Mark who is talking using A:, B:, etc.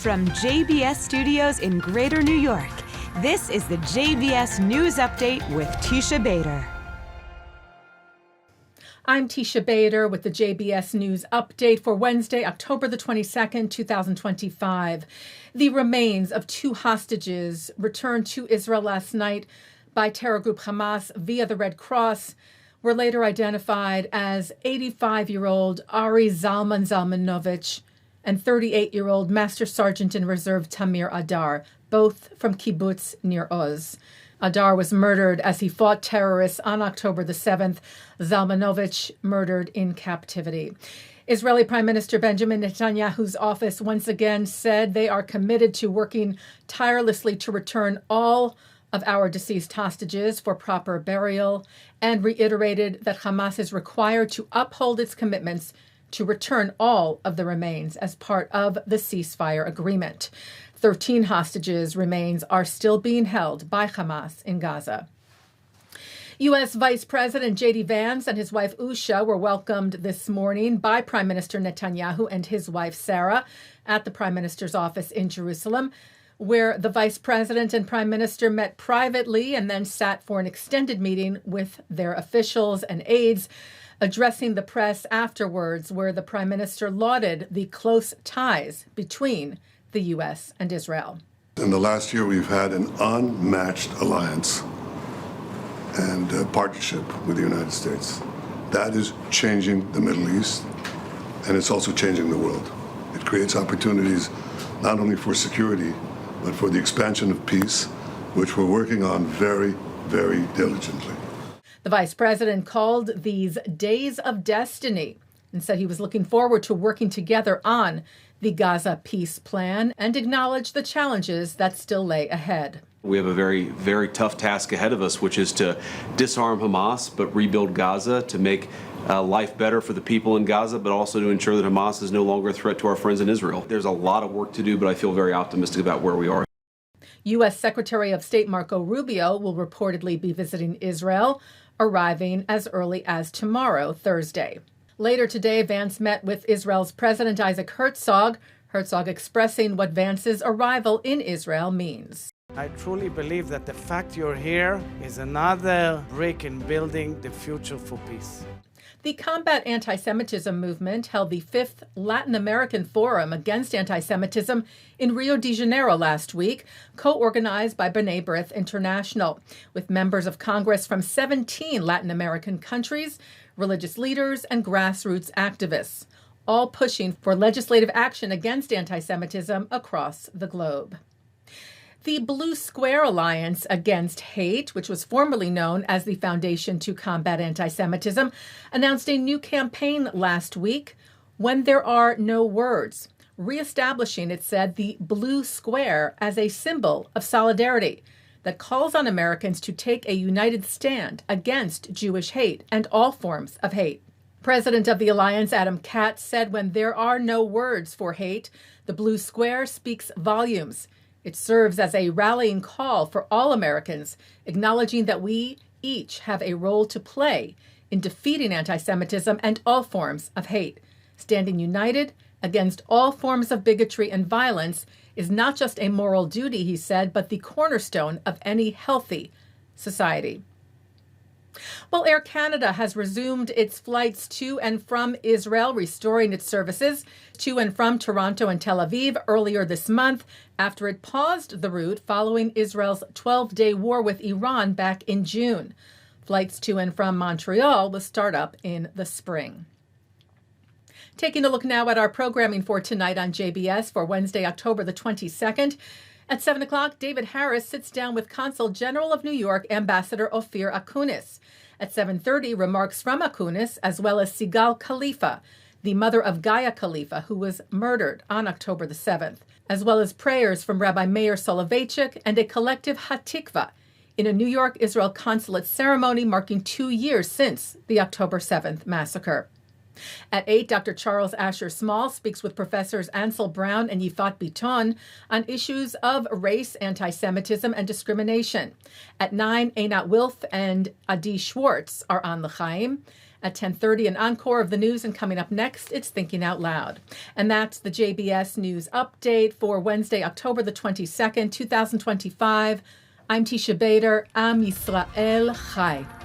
A: From JBS Studios in Greater New York, this is the JBS News Update with Teisha Bader.
B: I'm Teisha Bader with the JBS News Update for Wednesday, October the 22nd, 2025. The remains of two hostages returned to Israel last night by terror group Hamas via the Red Cross were later identified as 85-year-old Ari Zalman Zalmanovich and 38-year-old Master Sergeant in Reserve Tamir Adar, both from kibbutz near Oz. Adar was murdered as he fought terrorists on October the 7th. Zalmanovich murdered in captivity. Israeli Prime Minister Benjamin Netanyahu's office once again said they are committed to working tirelessly to return all of our deceased hostages for proper burial, and reiterated that Hamas is required to uphold its commitments to return all of the remains as part of the ceasefire agreement. 13 hostages' remains are still being held by Hamas in Gaza. U.S. Vice President J.D. Vance and his wife Usha were welcomed this morning by Prime Minister Netanyahu and his wife Sarah at the Prime Minister's office in Jerusalem, where the Vice President and Prime Minister met privately and then sat for an extended meeting with their officials and aides, addressing the press afterwards, where the Prime Minister lauded the close ties between the U.S. and Israel.
C: In the last year, we've had an unmatched alliance and partnership with the United States. That is changing the Middle East, and it's also changing the world. It creates opportunities not only for security, but for the expansion of peace, which we're working on very, very diligently.
B: The Vice President called these days of destiny and said he was looking forward to working together on the Gaza peace plan and acknowledged the challenges that still lay ahead.
D: We have a very, very tough task ahead of us, which is to disarm Hamas, but rebuild Gaza, to make life better for the people in Gaza, but also to ensure that Hamas is no longer a threat to our friends in Israel. There's a lot of work to do, but I feel very optimistic about where we are.
B: U.S. Secretary of State Marco Rubio will reportedly be visiting Israel, arriving as early as tomorrow, Thursday. Later today, Vance met with Israel's President Isaac Herzog, expressing what Vance's arrival in Israel means.
E: I truly believe that the fact you're here is another brick in building the future for peace.
B: The Combat Anti-Semitism movement held the 5th Latin American Forum Against Anti-Semitism in Rio de Janeiro last week, co-organized by B'nai B'rith International, with members of Congress from 17 Latin American countries, religious leaders, and grassroots activists, all pushing for legislative action against anti-Semitism across the globe. The Blue Square Alliance Against Hate, which was formerly known as the Foundation to Combat Anti-Semitism, announced a new campaign last week, When There Are No Words, reestablishing, it said, the blue square as a symbol of solidarity that calls on Americans to take a united stand against Jewish hate and all forms of hate. President of the Alliance, Adam Katz, said when there are no words for hate, the blue square speaks volumes. It serves as a rallying call for all Americans, acknowledging that we each have a role to play in defeating anti-Semitism and all forms of hate. Standing united against all forms of bigotry and violence is not just a moral duty, he said, but the cornerstone of any healthy society. Well, Air Canada has resumed its flights to and from Israel, restoring its services to and from Toronto and Tel Aviv earlier this month after it paused the route following Israel's 12-day war with Iran back in June. Flights to and from Montreal will start up in the spring. Taking a look now at our programming for tonight on JBS for Wednesday, October the 22nd. At 7 o'clock, David Harris sits down with Consul General of New York, Ambassador Ofir Akunis. At 7:30, remarks from Akunis, as well as Sigal Khalifa, the mother of Gaya Khalifa, who was murdered on October the 7th, as well as prayers from Rabbi Meir Soloveitchik and a collective Hatikvah in a New York Israel Consulate ceremony marking 2 years since the October 7th massacre. At 8, Dr. Charles Asher Small speaks with Professors Ansel Brown and Yifat Bitton on issues of race, anti-Semitism, and discrimination. At 9, Einat Wilf and Adi Schwartz are on L'chaim. At 10:30, an encore of the news, and coming up next, it's Thinking Out Loud. And that's the JBS News Update for Wednesday, October the 22nd, 2025. I'm Teisha Bader. Am Yisrael Chai.